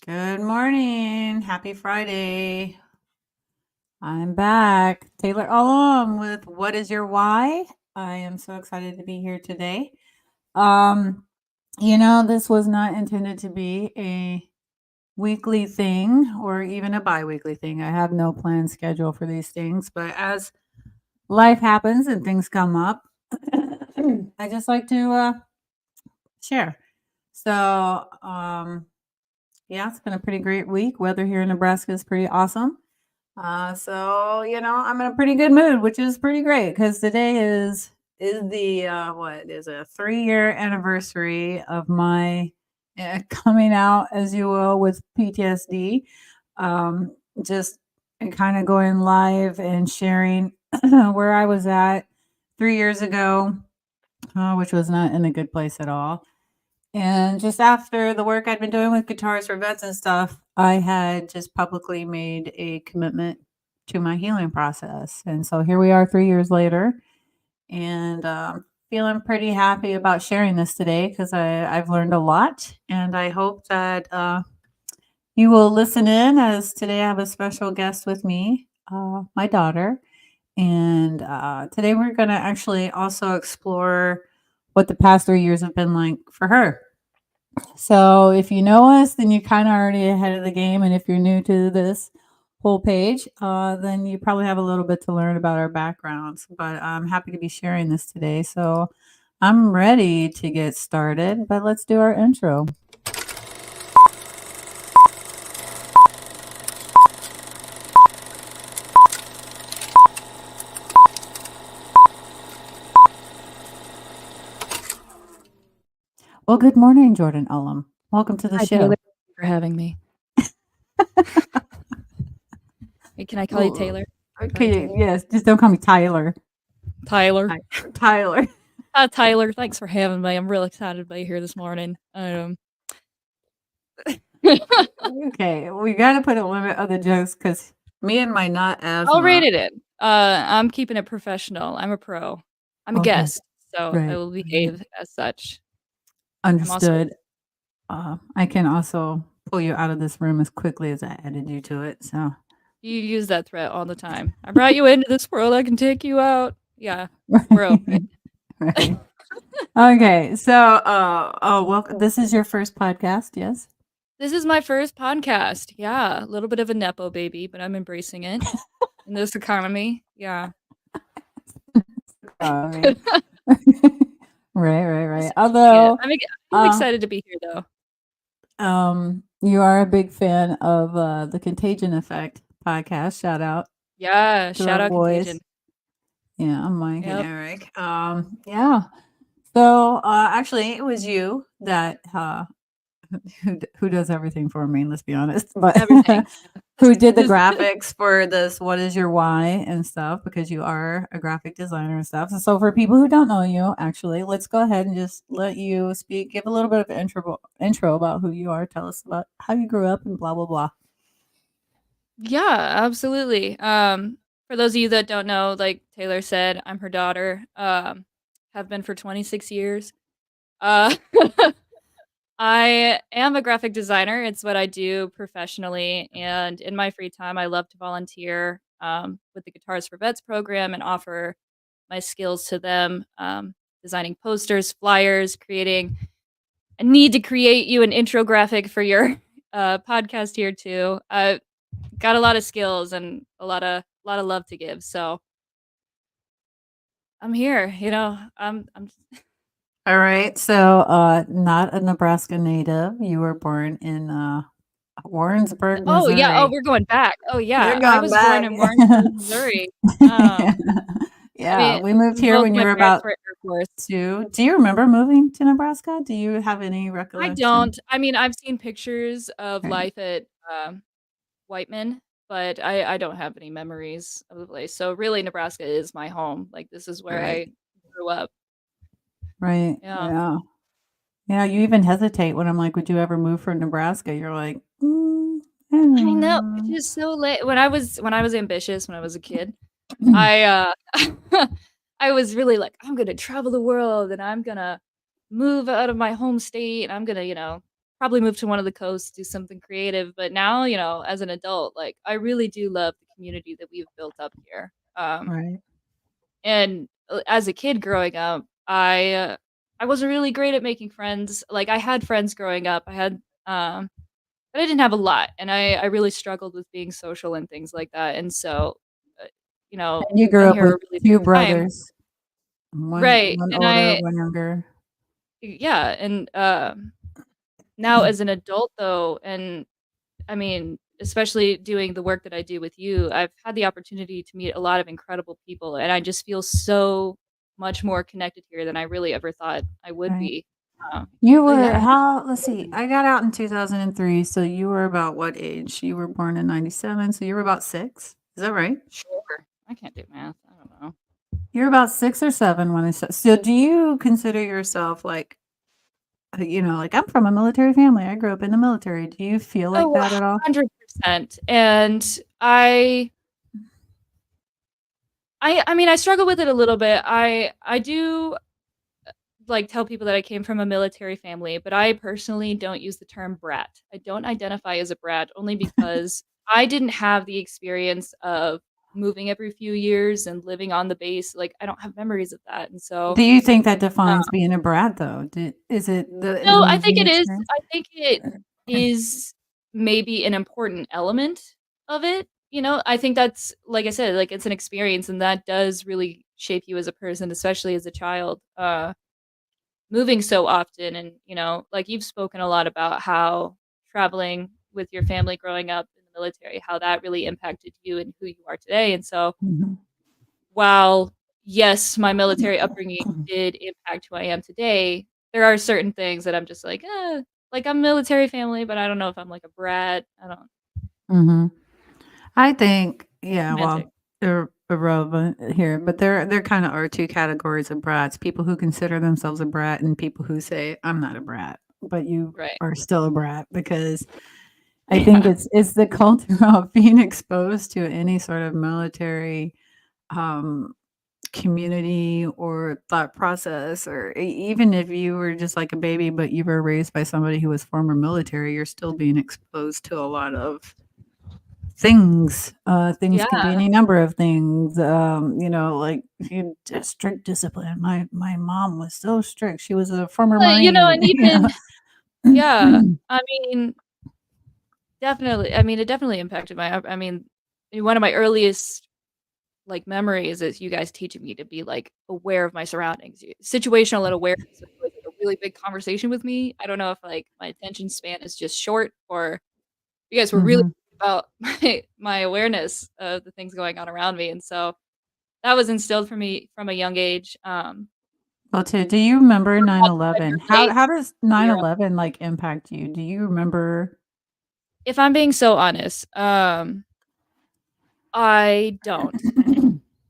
Good morning. Happy Friday. I'm back. Taylor Alum with What is Your Why? I am so excited to be here today. Um, this was not intended to be a weekly thing or even a bi-weekly thing. I have no planned schedule for these things, but as life happens and things come up, I just like to share. So, yeah, it's been a pretty great week. Weather here in Nebraska is pretty awesome. I'm in a pretty good mood, which is pretty great because today is the what is a 3-year anniversary of my coming out, as you will, with PTSD. Just kind of going live and sharing where I was at 3 years ago, which was not in a good place at all. And just after the work I'd been doing with Guitars for Vets and stuff, I had just publicly made a commitment to my healing process. And so here we are 3 years later, and feeling pretty happy about sharing this today because I've learned a lot. And I hope that you will listen in, as today I have a special guest with me, my daughter. And today we're going to actually also explore what the past 3 years have been like for her. So if you know us, then you're kind of already ahead of the game. And if you're new to this whole page, then you probably have a little bit to learn about our backgrounds. But I'm happy to be sharing this today. So I'm ready to get started, but let's do our intro. Well, good morning, Jordan Ullum. Welcome to the Hi, show. Taylor. Thank you for having me. Hey, can I call you Taylor? Okay, yes, just don't call me Tyler. Tyler. Tyler. Hi, Tyler. Thanks for having me. I'm real excited to be here this morning. Okay, we got to put a limit on the jokes because me and my not asthma. I'll rate it in. I'm keeping it professional. I'm a pro. I'm a Okay. guest, so I Right. will behave as such. Understood. I can also pull you out of this room as quickly as I added you to it. So You use that threat all the time. I brought you into this world. I can take you out. Yeah, we're okay. right. Okay. So, welcome. This is your first podcast, yes? This is my first podcast. Yeah, a little bit of a nepo baby, but I'm embracing it in this economy. Yeah. Right. Right. I'm Although, excited to be here, though. you are a big fan of the Contagion Effect podcast. Shout out. Yeah, To shout our out boys. Contagion. Yeah, I'm Mike and Yep. Eric. Yeah. So, actually, it was you that who does everything for me, let's be honest, but Everything. who did the graphics for this What is Your Why and stuff, because you are a graphic designer and stuff. And so for people who don't know you, actually, let's go ahead and just let you speak, give a little bit of intro about who you are, tell us about how you grew up and blah blah blah. Yeah, absolutely. For those of you that don't know, like Taylor said, I'm her daughter. Have been for 26 years. Uh I am a graphic designer. It's what I do professionally, and in my free time, I love to volunteer with the Guitars for Vets program and offer my skills to them, designing posters, flyers, creating. I need to create you an intro graphic for your podcast here too. Got a lot of skills and a lot of love to give, so I'm here. I'm All right. So, not a Nebraska native. You were born in Warrensburg, Oh, Missouri. yeah. Oh, we're going back. Oh, yeah. You're I going was born back. in Warrensburg, Missouri. Yeah, I mean, we moved here both when you my were parents about were Air Force. 2. Do you remember moving to Nebraska? Do you have any I recollection? don't. I mean, I've seen pictures of Right. life at Whiteman, but I don't have any memories of the place. So really, Nebraska is my home. Like, this is where Right. I grew up. Right. Yeah. Yeah. Yeah, you even hesitate when I'm like, "Would you ever move from Nebraska?" You're like, I don't I know, know." it's just so late. When I was ambitious when I was a kid, Mm. I, I was really like, "I'm gonna travel the world, and I'm gonna move out of my home state, and I'm gonna," probably move to one of the coasts, do something creative. But now, as an adult, like I really do love the community that we've built up here. Right. And as a kid growing up, I wasn't really great at making friends. Like I had friends growing up. But I didn't have a lot, and I really struggled with being social and things like that. And so, uh, And you grew been up here with a really two long time. brothers, Right. one And older, one younger. yeah, and now as an adult though, and I mean, especially doing the work that I do with you, I've had the opportunity to meet a lot of incredible people, and I just feel so much more connected here than I really ever thought I would Right. be. Um, You so were yeah. how let's see, I got out in 2003, so you were about what age? You were born in 97, so you were about 6? Is that right? Sure. I can't do math. I don't know. You're about 6 or 7 when I said so do you consider yourself like, like, "I'm from a military family, I grew up in the military." Do you feel like Oh, that at all? 100%. And I mean, I struggle with it a little bit. I do, like, tell people that I came from a military family, but I personally don't use the term brat. I don't identify as a brat only because I didn't have the experience of moving every few years and living on the base. Like, I don't have memories of that, and so, Do you think that uh defines being a brat, though? Is it the no, I think moving it is. experience? I think it is maybe an important element of it, I think that's like I said, like, it's an experience, and that does really shape you as a person, especially as a child, moving so often and, like, you've spoken a lot about how traveling with your family growing up in the military, how that really impacted you and who you are today, and so, Mhm. while, yes, my military upbringing did impact who I am today, there are certain things that I'm just like, like, I'm military family, but I don't know if I'm like a brat. I don't Mhm. I think, yeah, semantic. well, they're irrelevant here, but there kinda are 2 categories of brats, people who consider themselves a brat and people who say, "I'm not a brat," but you Right. are still a brat because I think Yeah. it's the culture of being exposed to any sort of military, um, community or thought process, or even if you were just like a baby, but you were raised by somebody who was former military, you're still being exposed to a lot of things. Things could be Yeah. any number of things. Like if you just strict discipline. My mom was so strict. She was a former Well, Marine. and even yeah, I mean, definitely. I mean, it definitely impacted I mean, one of my earliest, like, memories is you guys teaching me to be, like, aware of my surroundings. Situational and awareness is always, like, a really big conversation with me. I don't know if, like, my attention span is just short or you guys were really Mhm. about my awareness of the things going on around me, and so that was instilled for me from a young age. Well, too, do you remember Learn nine how to drive eleven? your How brakes, does do nine your own eleven like impact you? Do you remember? if I'm being so honest, I don't,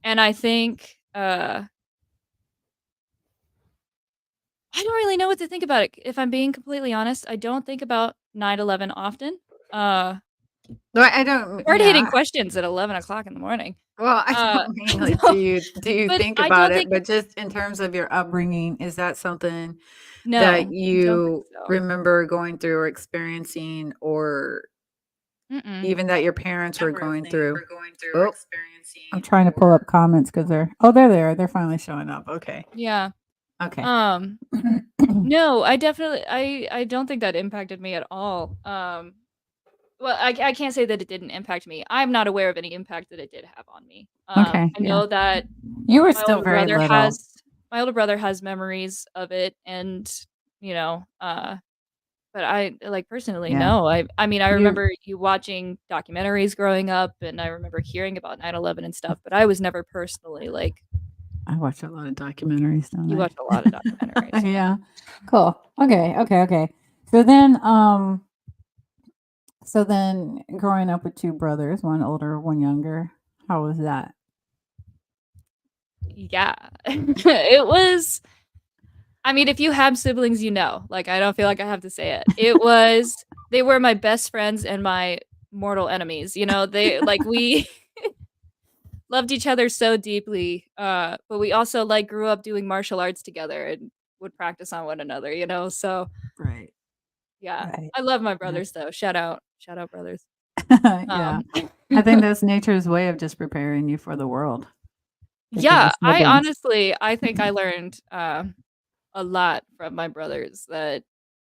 and I think, I don't really know what to think about it, if I'm being completely honest. I don't think about 9/11 often. Uh, No, I don't. Hard-hitting Yeah. questions at 11 o'clock in the morning. Well, I Uh, don't mean like so do you but think I about don't it, think but just in terms of your upbringing, is that something that no, I don't think you so. remember going through or experiencing, or Mm-mm. even that your parents were going through? Or Oh, I'm trying to pull up comments because they're there. They're finally showing up. Okay. yeah. Okay. Um, no, I don't think that impacted me at all. Well, I can't say that it didn't impact me. I'm not aware of any impact that it did have on me. Okay. I Yeah. know that You were my still older very brother little. has my older brother has memories of it and, but I like, personally, Yeah. no. I mean, I You remember you watching documentaries growing up, and I remember hearing about 9/11 and stuff, but I was never personally, like I watch a lot of documentaries, don't you I? watch a lot of documentaries. Yeah. Cool. Okay. Okay. Okay. So then, um, so then growing up with 2 brothers, one older, one younger, how was that? Yeah. It was I mean, if you have siblings, like, I don't feel like I have to say it. They were my best friends and my mortal enemies, we loved each other so deeply, but we also, like, grew up doing martial arts together and would practice on one another, so Right. Yeah. Right. I love my Yeah. brothers though. Shout out brothers. Yeah. Um I think that's nature's way of just preparing you for the world because of Yeah, siblings. I think I learned a lot from my brothers that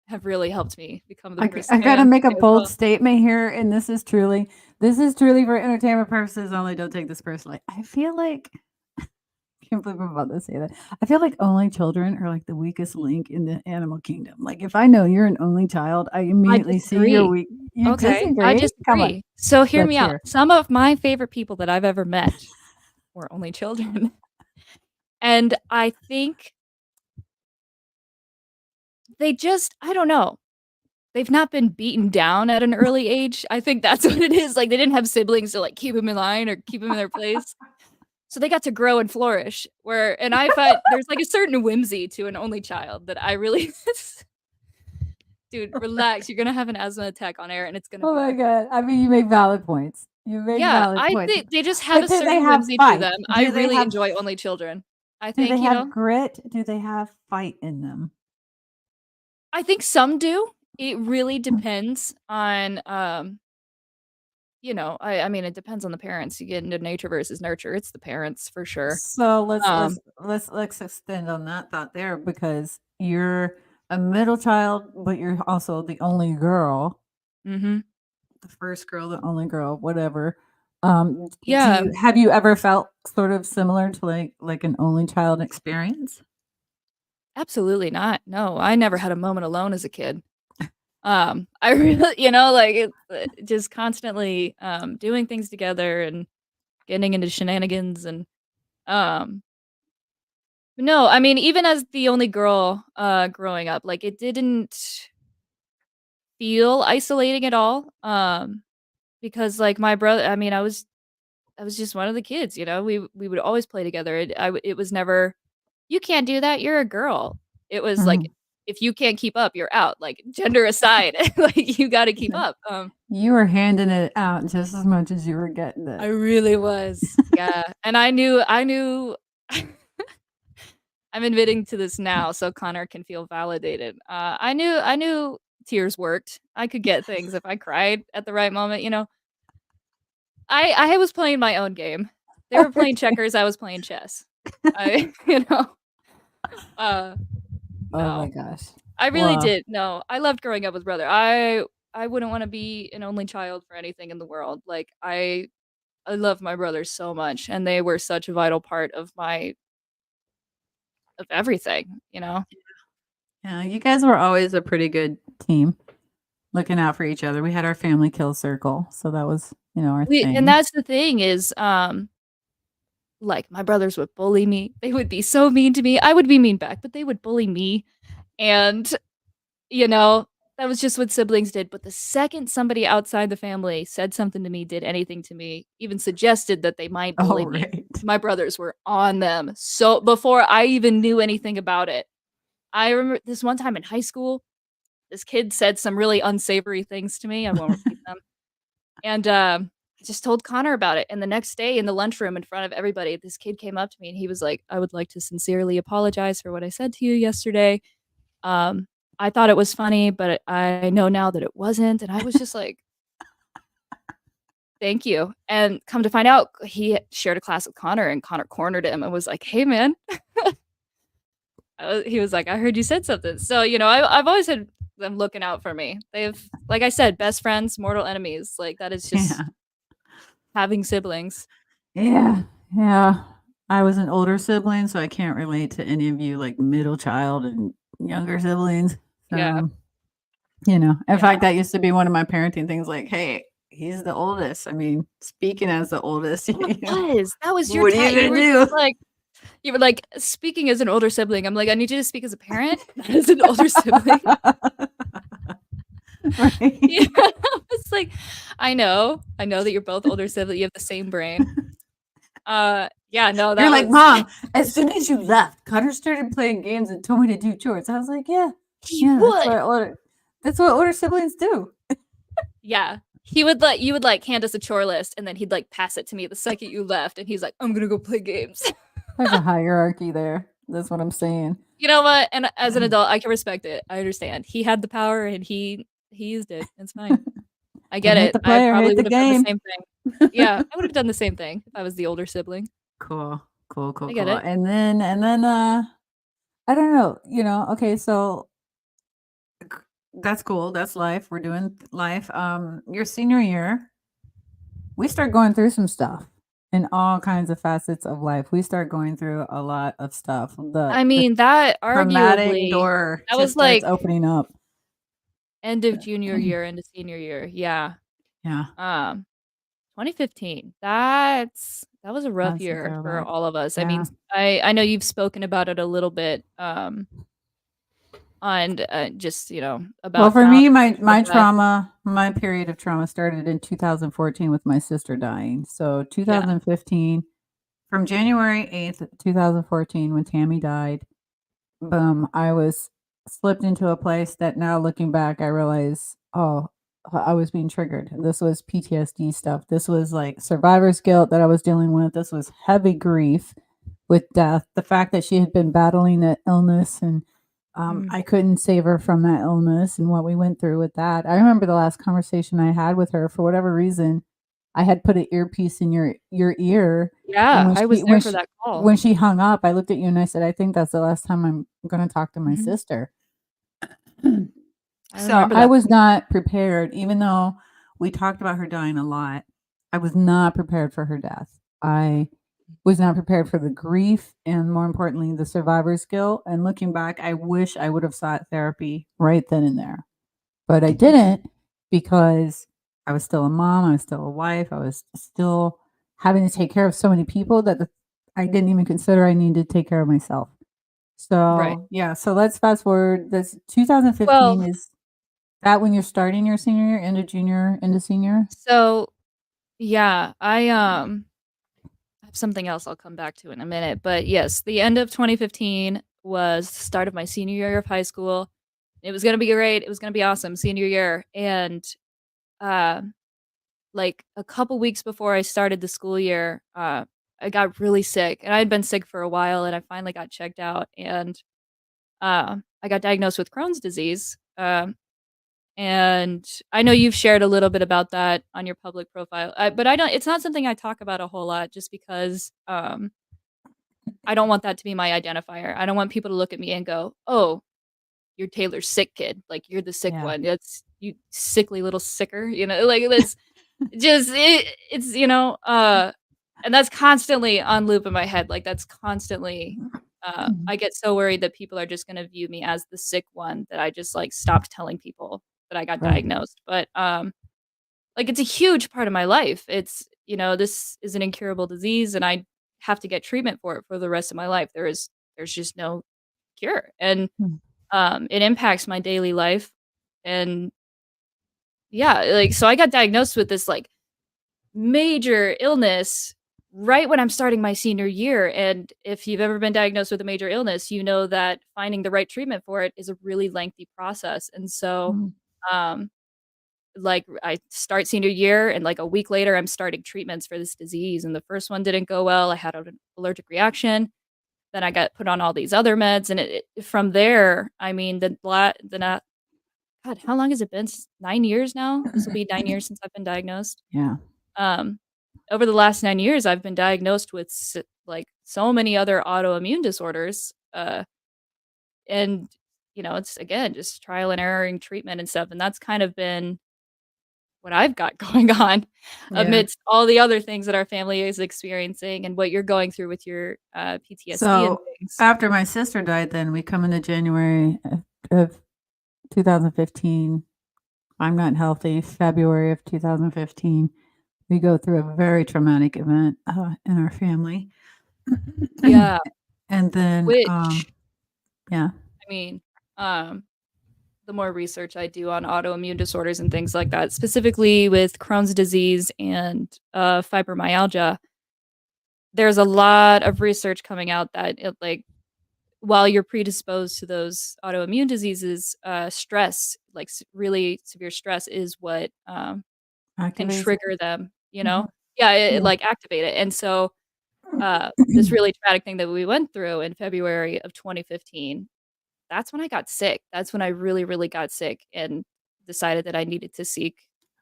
have really helped me become the person I I gotta am make a today as bold well. statement here, and this is truly for entertainment purposes only, don't take this personally. I feel like I can't believe I'm about to say that. I feel like only children are like the weakest link in the animal kingdom. Like, if I know you're an only child, I I immediately see your disagree. weak. You Okay, I disagree? Come on, disagree. So hear let's me out. hear. Some of my favorite people that I've ever met were only children. And I think they just I don't know. They've not been beaten down at an early age. I think that's what it is. Like, they didn't have siblings to, like, keep them in line or keep them in their place. So they got to grow and flourish, and I find there's, like, a certain whimsy to an only child that I really "Dude, relax. You're gonna have an asthma attack on air, and it's gonna Oh be my okay." god. I mean, you make valid points. You make Yeah, valid I points. think they just have But a do they certain have whimsy to fight? them. I Do they really have enjoy only children. I do they think, have grit? Do they have fight in them? I think some do. It really depends on, I mean, it depends on the parents. You get into nature versus nurture. It's the parents for sure. So let's let's Um, let's let's extend on that thought there because you're a middle child, but you're also the only girl, mhm. the first girl, the only girl, whatever. Do Yeah, you have you ever felt sort of similar to like an only child experience? absolutely not. No, I never had a moment alone as a kid. I really like, just constantly, doing things together and getting into shenanigans and, um no, I mean, even as the only girl, growing up, like, it didn't feel isolating at all, because, like, my brother I mean, I was just one of the kids, we would always play together, it was never, "You can't do that, you're a girl." It was like, Mhm. "If you can't keep up, you're out," like, gender aside, like, you gotta keep up, You were handing it out just as much as you were getting I it. really was, yeah, and I knew I'm admitting to this now so Connor can feel validated. I knew tears worked. I could get things if I cried at the right moment. I was playing my own game. They were playing checkers, I was playing chess. I uh, Oh my no. gosh. I really Well, did. No, I loved growing up with brother. I wouldn't wanna be an only child for anything in the world. Like, I love my brothers so much, and they were such a vital part of everything. yeah, you guys were always a pretty good team. Looking out for each other. We had our family kill circle, so that was, our And thing. that's the thing is, like, my brothers would bully me. They would be so mean to me. I would be mean back, but they would bully me, and, you know, that was just what siblings did, but the second somebody outside the family said something to me, did anything to me, even suggested that they might Oh, bully me, right. my brothers were on them. So before I even knew anything about it. I remember this one time in high school, this kid said some really unsavory things to me, I won't repeat them. And, I just told Connor about it, and the next day in the lunchroom in front of everybody, this kid came up to me and he was like, "I would like to sincerely apologize for what I said to you yesterday. Um, I thought it was funny, but I know now that it wasn't." And I was just like, "Thank you." And come to find out, he shared a class with Connor, and Connor cornered him and was like, "Hey, man." He was like, "I heard you said something." So, I've always had them looking out for me. They've like I said, best friends, mortal enemies, like, that is Yeah. just having siblings. Yeah. Yeah. I was an older sibling, so I can't relate to any of you, like, middle child and younger siblings. Yeah, In yeah. fact, that used to be one of my parenting things, like, "Hey, he's the oldest." I mean, speaking as the oldest, That was your what are you you gonna were just do? like speaking as an older sibling, I'm like, "I need you to speak as a parent, not as an older sibling." Right? Yeah, it's like, I know that you're both older sibling, you have the same brain. Yeah, no, You're that like, was "Mom, as soon as you left, Cutter started playing games and told me to do chores." I was like, "Yeah, he yeah, would. that's what older siblings do." Yeah. You would, hand us a chore list, and then he'd, pass it to me the second you left, and he's like, "I'm gonna go play games." There's a hierarchy there. That's what I'm saying. You know what? And as an adult, I can respect it. I understand. He had the power and he used it. It's fine. I Can't get hate it. the I player, probably hate the would have done the game. same thing. Yeah, I would have done the same thing if I was the older sibling. Cool, cool, cool, I get cool. it. And then I don't know, okay, so that's cool. That's life. We're doing life. Your senior year, we start going through some stuff in all kinds of facets of life. We start going through a lot of stuff. I The mean, that traumatic arguably door that just was starts like opening up. end of junior year into senior year. Yeah. Yeah, 2015. That was a rough that's year for throwback. all of us. I mean, Yeah. I know you've spoken about it a little bit on just, Well, about for family me, my and stuff like my that. trauma, my period of trauma started in 2014 with my sister dying. So Yeah. 2015, from January 8th, 2014, when Tammy died, boom, I was slipped into a place that now looking back, I realize, oh, I was being triggered. This was PTSD stuff. This was like survivor's guilt that I was dealing with. This was heavy grief with death. The fact that she had been battling an illness and Mm. I couldn't save her from that illness and what we went through with that. I remember the last conversation I had with her for whatever reason. I had put an earpiece in your ear, and Yeah, when I was she there when for she that call. when she hung up, I looked at you and I said, "I think that's the last time I'm gonna talk to my Mhm. sister." I So, remember I that. was not prepared, even though we talked about her dying a lot, I was not prepared for her death. I was not prepared for the grief and, more importantly, the survivor's guilt, and looking back, I wish I would have sought therapy right then and there, but I didn't because I was still a mom, I was still a wife, I was still having to take care of so many people that I didn't even consider I needed to take care of myself. Right. So, yeah, so let's fast forward. This Well, 2015 is that when you're starting your senior year, into junior, into senior? so yeah, I have something else I'll come back to in a minute, but yes, the end of 2015 was the start of my senior year of high school. It was gonna be great. It was gonna be awesome senior year, and uh, like a couple weeks before I started the school year, I got really sick, and I had been sick for a while, and I finally got checked out, and I got diagnosed with Crohn's disease. And I know you've shared a little bit about that on your public profile, but I don't. It's not something I talk about a whole lot, just because I don't want that to be my identifier. I don't want people to look at me and go, "Oh, you're Taylor's sick kid. Like you're the sick Yeah. one. That's you sickly little sicker." Like that's just it's and that's constantly on loop in my head. Like that's constantly. I get so worried that people are just going to view me as the sick one that I just like stopped telling people that I got Right. diagnosed. But like it's a huge part of my life. It's this is an incurable disease, and I have to get treatment for it for the rest of my life. There's just no cure, and Mm. it impacts my daily life. And yeah, like so I got diagnosed with this like major illness right when I'm starting my senior year. And if you've ever been diagnosed with a major illness, you know that finding the right treatment for it is a really lengthy process. And so, Mm. um, like I start senior year and like a week later I'm starting treatments for this disease, and the first one didn't go well. I had an allergic reaction. Then I got put on all these other meds, and from there, I mean, God, how long has it been? 9 years now. This will be 9 years since I've been diagnosed. Yeah. Um, over the last 9 years, I've been diagnosed with like so many other autoimmune disorders, and it's again just trial and error and treatment and stuff, and that's kind of been what I've got going on Yeah. amidst all the other things that our family is experiencing and what you're going through with your PTSD and So, things. after my sister died, then we come into January of 2015. I'm not healthy. February of 2015, we go through a very traumatic event, in our family. Yeah, And then, which yeah. I mean, um, the more research I do on autoimmune disorders and things like that, specifically with Crohn's disease and fibromyalgia, there's a lot of research coming out that like while you're predisposed to those autoimmune diseases, stress, like really severe stress, is what can Activates it. trigger them. Mhm. Yeah, it Yeah. like activate it, and so this really traumatic thing that we went through in February of 2015, that's when I got sick. That's when I really, really got sick and decided that I needed to seek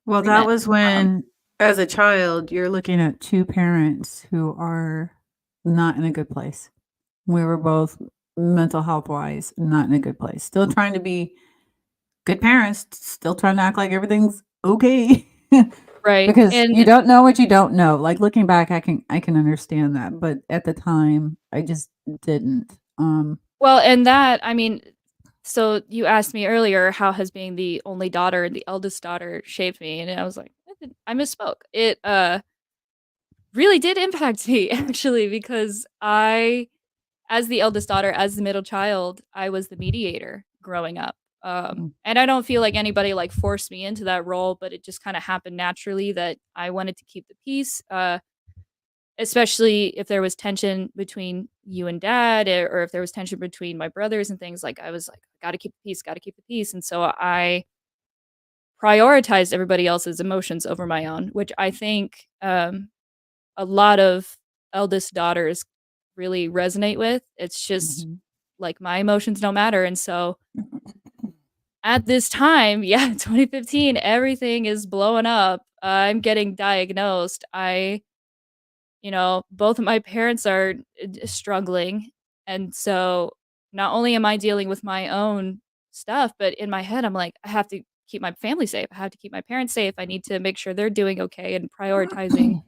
Well, that treatment. was Um, when, as a child, you're looking at 2 parents who are not in a good place. We were both mental health-wise not in a good place. Still trying to be good parents, still trying to act like everything's okay. right, Because you and don't know what you don't know. Like, looking back, I can understand that, but at the time, I just didn't. well, and that I mean, so you asked me earlier, how has being the only daughter and the eldest daughter shaped me? And I was like, I misspoke. It really did impact me actually because as the eldest daughter, as the middle child, I was the mediator growing up. Mm, And I don't feel like anybody like forced me into that role, but it just kind of happened naturally that I wanted to keep the peace. Especially if there was tension between you and dad, or if there was tension between my brothers and things, like I was like, gotta keep the peace, gotta keep the peace. And so I prioritized everybody else's emotions over my own, which I think a lot of eldest daughters really resonate with. It's just mhm. like my emotions don't matter. And so at this time, yeah, 2015, everything is blowing up. I'm getting diagnosed. Both of my parents are struggling. And so not only am I dealing with my own stuff, but in my head, I'm like, I have to keep my family safe. I have to keep my parents safe. I need to make sure they're doing okay and prioritizing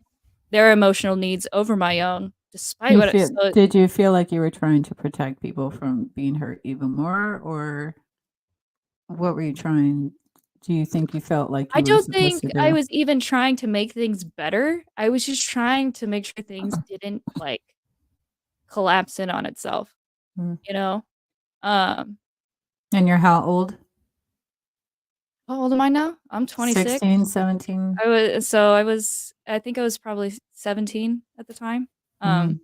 their emotional needs over my own, Do despite you what it feel so did you feel like you were trying to protect people from being hurt even more, or what were you trying do you think you felt like I you were don't supposed think to I do? was even trying to make things better. I was just trying to make sure things didn't, like, collapse in on itself, Mm. you know? Um, And you're how old? how old am I now? I'm 26. 16, 17? I think I was probably 17 at the time. Mhm,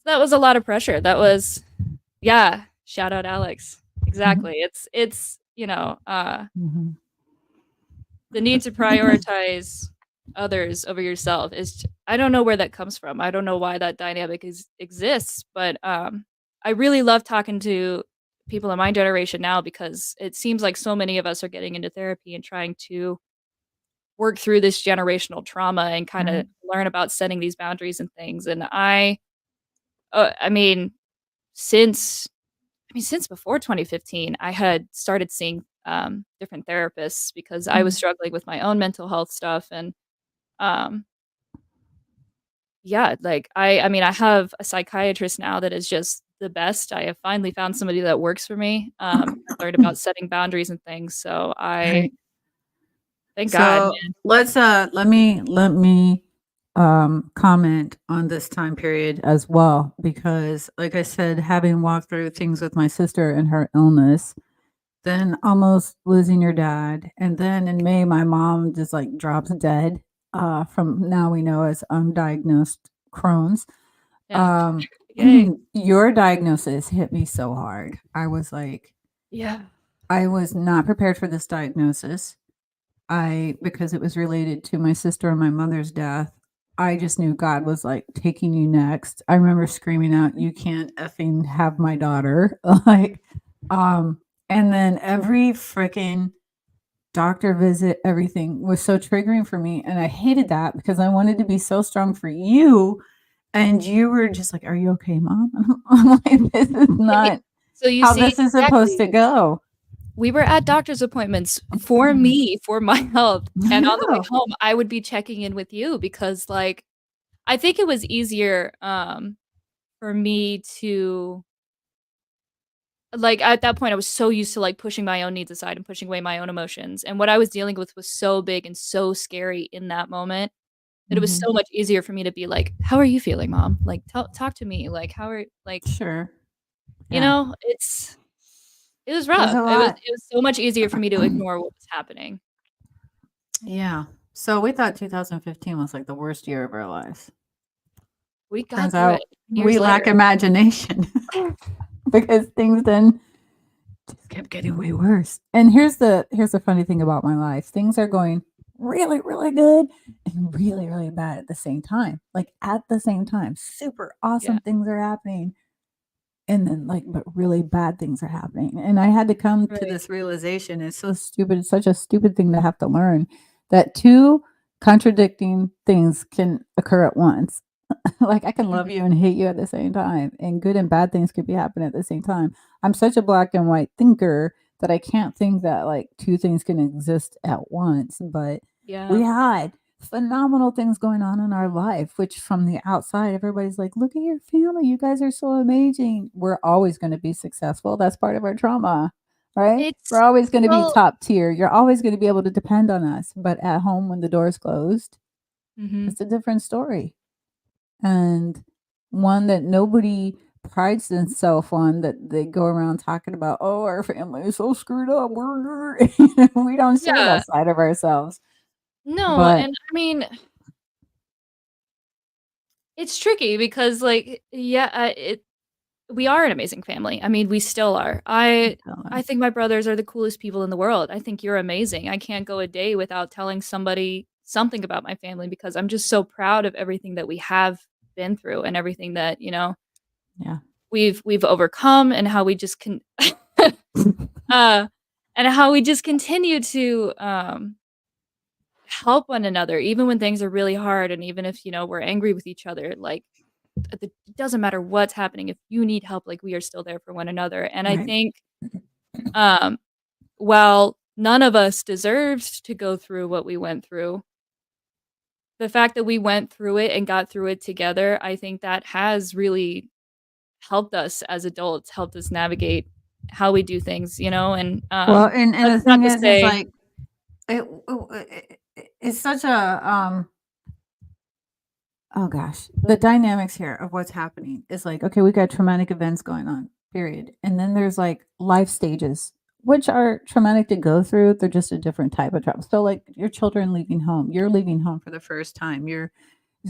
That was a lot of pressure. That was yeah, shout out Alex. mhm, Exactly. mhm. The need to prioritize others over yourself is I don't know where that comes from. I don't know why that dynamic exists, but I really love talking to people in my generation now because it seems like so many of us are getting into therapy and trying to work through this generational trauma and kind of Right. learn about setting these boundaries and things. And I mean, since since before 2015, I had started seeing different therapists because I was Mm. struggling with my own mental health stuff. And um, yeah, like I mean, I have a psychiatrist now that is just the best. I have finally found somebody that works for me. I learned about setting boundaries and things. So I Right. thank God, So, man. let me comment on this time period as well, because, like I said, having walked through things with my sister and her illness, then almost losing your dad, and then in May, my mom just, like, drops dead, from now we know as undiagnosed Crohn's. Yeah. Um, Yay. your diagnosis hit me so hard. Yeah. I was not prepared for this diagnosis. I because it was related to my sister and my mother's death, I just knew God was, like, taking you next. I remember screaming out, "You can't effing have my daughter." Like, um, and then every fricking doctor visit, everything was so triggering for me, and I hated that because I wanted to be so strong for you, and you were just like, "Are you okay, mom?" I'm like, "This is Yeah. not So you how see this is supposed exactly. to go." We were at doctor's appointments for me, for my health, I and on the way know. home, I would be checking in with you because, like, I think it was easier, for me to like, at that point, I was so used to, like, pushing my own needs aside and pushing away my own emotions, and what I was dealing with was so big and so scary in that moment that it was Mhm. so much easier for me to be like, "How are you feeling, mom? Like, talk to me, like, how are" like, Sure. Yeah. it was It was rough. a It was lot. it was so much easier for me to ignore what was happening. Yeah. So we thought 2015 was like the worst year of our lives. We Turns got through it out 10 years we lack later. imagination because things then just kept getting way worse. And here's the funny thing about my life. Things are going really, really good and really, really bad at the same time. Like at the same time, super Yeah. awesome things are happening. And then, like, but really bad things are happening. And I had to come to Right. this realization. It's so stupid. It's such a stupid thing to have to learn that two contradicting things can occur at once. Like I can love Mhm. you and hate you at the same time, and good and bad things could be happening at the same time. I'm such a black and white thinker that I can't think that like two things can exist at once. But we Yeah. had phenomenal things going on in our life, which from the outside, everybody's like, look at your family. You guys are so amazing. We're always going to be successful. That's part of our trauma, right? We're It's always going to be well top tier. You're always going to be able to depend on us. But at home, when the door's closed, Mhm. it's a different story, and one that nobody prides themselves on, that they go around talking about, "Oh, our family is so screwed up, we're" we don't share Yeah. that side of ourselves, No, but and I mean, it's tricky because, like, yeah, it we are an amazing family. I mean, we still are. I think my brothers are the coolest people in the world. I think you're amazing. I can't go a day without telling somebody something about my family because I'm just so proud of everything that we have been through and everything that, yeah. we've overcome and how we just can uh, and how we just continue to, help one another even when things are really hard and even if, we're angry with each other, like, it doesn't matter what's happening, if you need help, like, we are still there for one another, and I Right. think, um, while none of us deserved to go through what we went through, the fact that we went through it and got through it together, I think that has really helped us as adults, helped us navigate how we do things, and, Well, and that's the not thing to is say. like, it's such a, oh gosh, the dynamics here of what's happening is like, okay, we got traumatic events going on, period. And then there's like life stages, which are traumatic to go through. They're just a different type of trauma. So, like your children leaving home, you're leaving home for the first time, your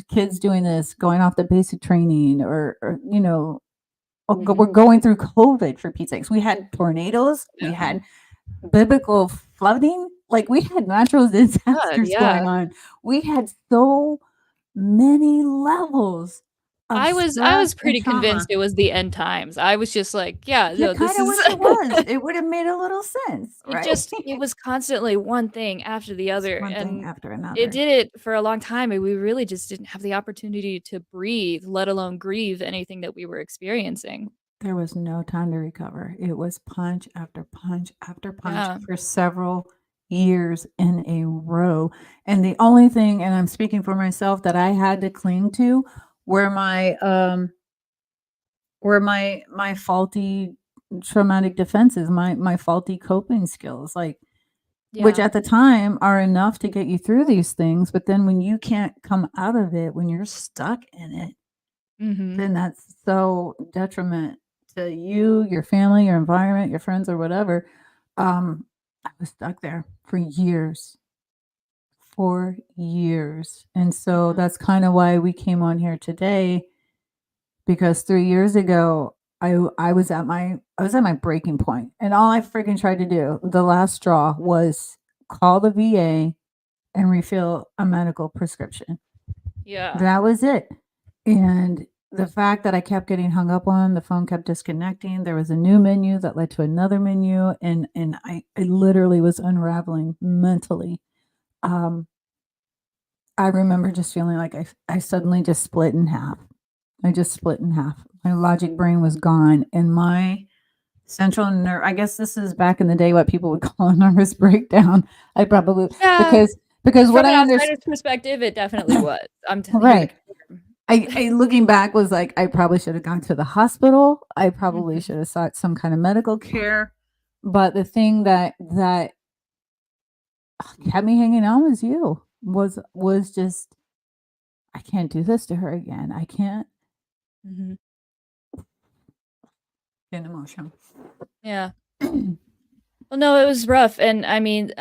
kids doing this, going off the basic training, or we're going through COVID for Pete's sakes. We had tornadoes, we Yeah. had biblical flooding, like we had natural God, disasters yeah. going on. We had so many levels of I was stress and pretty convinced trauma. it was the end times. I was just like, "Yeah, You no, this kinda is." wish it was. It would have made a little sense, It right? just it was constantly one thing after the It's other, one thing and after it another. did it for a long time, and we really just didn't have the opportunity to breathe, let alone grieve anything that we were experiencing. There was no time to recover. It was punch after punch after punch Yeah. for several years in a row, and the only thing, and I'm speaking for myself, that I had to cling to were my faulty traumatic defenses, my faulty coping skills, like, which Yeah. at the time are enough to get you through these things, but then when you can't come out of it, when you're stuck in it, Mhm. then that's so detriment to you, your family, your environment, your friends, or whatever. I was stuck there for years, and so Yeah. that's kinda why we came on here today, because 3 years ago, I was at my breaking point, and all I freaking tried to do, the last straw, was call the VA and refill a medical prescription. Yeah. That was it, and the fact that I kept getting hung up on, the phone kept disconnecting, there was a new menu that led to another menu, and I literally was unraveling mentally. Um, I remember just feeling like I suddenly just split in half. I just split in half. My logic brain was gone, and my central nerve, I guess this is back in the day what people would call a nervous breakdown. I probably Yeah. because what From an I understood. outsider's perspective, it definitely was. I'm telling you to Right. confirm. I looking back was like, I probably should have gone to the hospital. I probably Mhm. should have sought some kind of medical care. But the thing that kept me hanging on was you. Was just, I can't do this to her again. I can't Mhm. get emotional. Yeah. Well, no, it was rough, and I mean,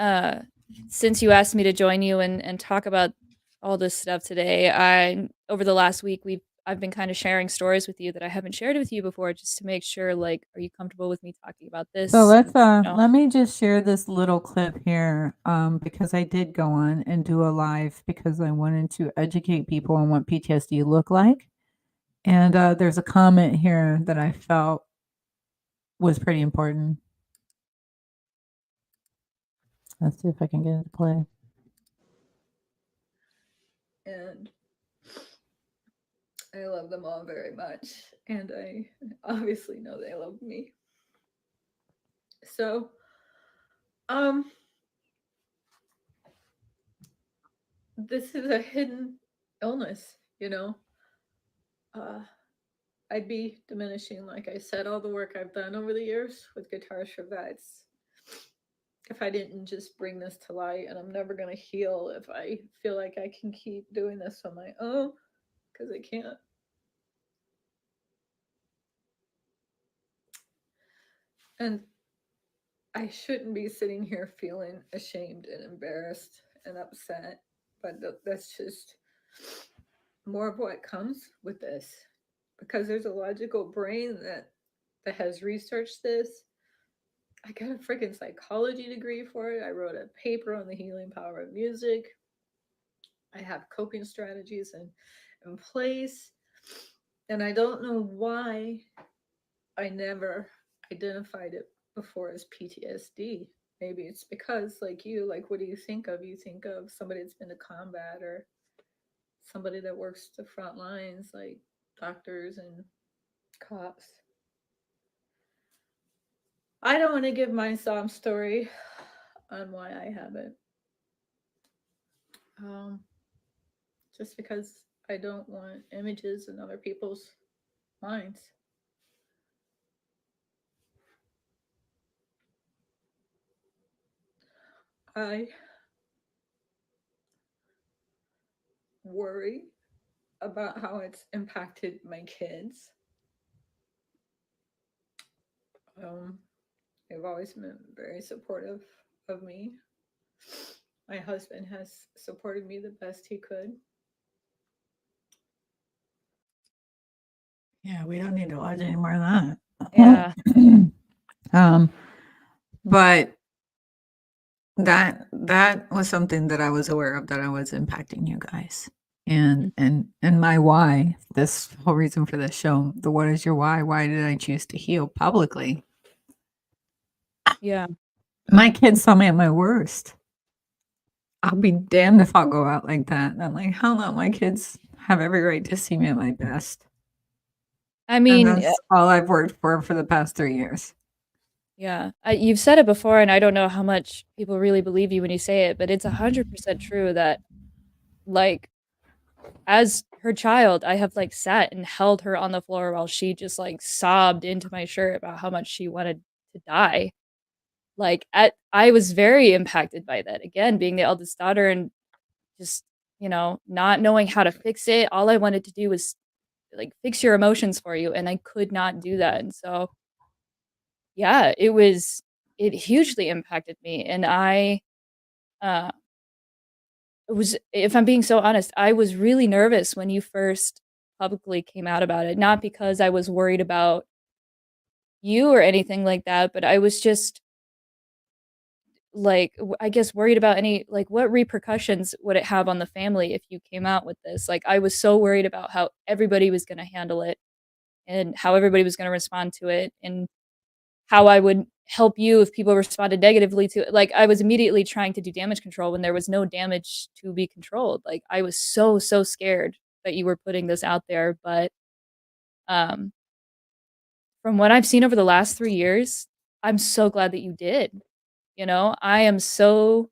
since you asked me to join you and talk about all this stuff today, I over the last week, I've been kind of sharing stories with you that I haven't shared with you before, just to make sure, like, are you comfortable with me talking about this? So No. let me just share this little clip here, because I did go on and do a live because I wanted to educate people on what PTSD look like. And there's a comment here that I felt was pretty important. Let's see if I can get it to play. And I love them all very much, and I obviously know they love me. So, this is a hidden illness, you know. I'd be diminishing, like I said, all the work I've done over the years with Guitars for Vets if I didn't just bring this to light, and I'm never going to heal if I feel like I can keep doing this on my own, because I can't. And I shouldn't be sitting here feeling ashamed and embarrassed and upset, but that's just more of what comes with this, because there's a logical brain that has researched this. I got a freaking psychology degree for it. I wrote a paper on the healing power of music. I have coping strategies in place. And I don't know why I never identified it before as PTSD. Maybe it's because, like you, like, what do you think of? You think of somebody that's been to combat, or somebody that works the front lines, like doctors and cops. I don't want to give my sob story on why I have it. Just because I don't want images in other people's minds. I worry about how it's impacted my kids. They've always been very supportive of me. My husband has supported me the best he could. Yeah, we don't need to watch any more of that. Yeah. But that was something that I was aware of, that I was impacting you guys. And my why, this whole reason for this show, the what is your why? Why did I choose to heal publicly? Yeah. My kids saw me at my worst. I'll be damned if I'll go out like that. And I'm like, hell no, my kids have every right to see me at my best. I And mean, that's all I've worked for the past 3 years. yeah, you've said it before, and I don't know how much people really believe you when you say it, but it's 100% true that, like, as her child, I have, like, sat and held her on the floor while she just, like, sobbed into my shirt about how much she wanted to die. Like, I was very impacted by that. Again, being the eldest daughter and just, not knowing how to fix it. All I wanted to do was, like, fix your emotions for you, and I could not do that. And so, yeah, it hugely impacted me. And I uh was, if I'm being so honest, I was really nervous when you first publicly came out about it. Not because I was worried about you or anything like that, but I was just, like, I guess, worried about any, like, what repercussions would it have on the family if you came out with this? Like, I was so worried about how everybody was gonna handle it, and how everybody was gonna respond to it, and how I would help you if people responded negatively to it. Like, I was immediately trying to do damage control when there was no damage to be controlled. Like, I was so, so scared that you were putting this out there. But um, from what I've seen over the last 3 years, I'm so glad that you did. I am so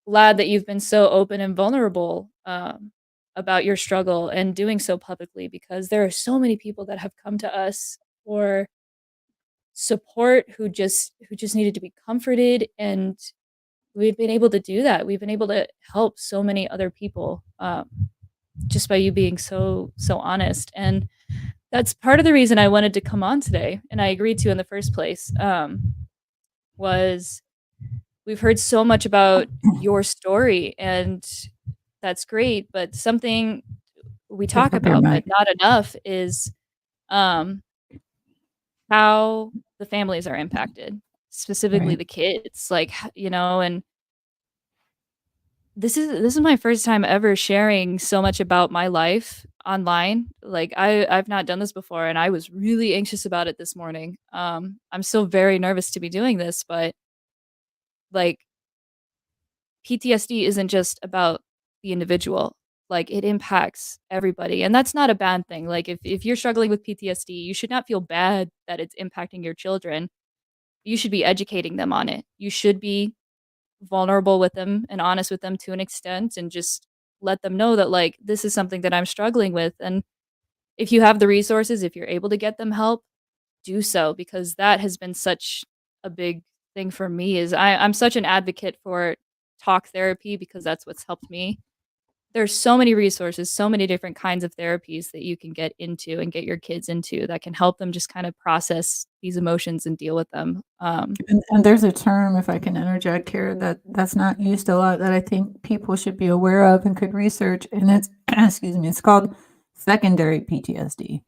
glad that you've been so open and vulnerable, about your struggle, and doing so publicly, because there are so many people that have come to us for support, who just needed to be comforted, and we've been able to do that. We've been able to help so many other people, just by you being so honest. And that's part of the reason I wanted to come on today, and I agreed to in the first place. Was we've heard so much about your story, and that's great, but something we Pick talk up your about, but mic. not enough is um, how the families are impacted, specifically Right. the kids, like, and this is my first time ever sharing so much about my life online. Like, I've not done this before, and I was really anxious about it this morning. I'm still very nervous to be doing this, but, like, PTSD isn't just about the individual, like, it impacts everybody, and that's not a bad thing. Like, if you're struggling with PTSD, you should not feel bad that it's impacting your children. You should be educating them on it. You should be vulnerable with them and honest with them to an extent, and just let them know that, like, this is something that I'm struggling with, and if you have the resources, if you're able to get them help, do so, because that has been such a big thing for me. Is I'm such an advocate for talk therapy because that's what's helped me. There's so many resources, so many different kinds of therapies that you can get into and get your kids into that can help them just kind of process these emotions and deal with them. And there's a term, if I can interject here, that's not used a lot that I think people should be aware of and could research, and it's excuse me, it's called secondary PTSD.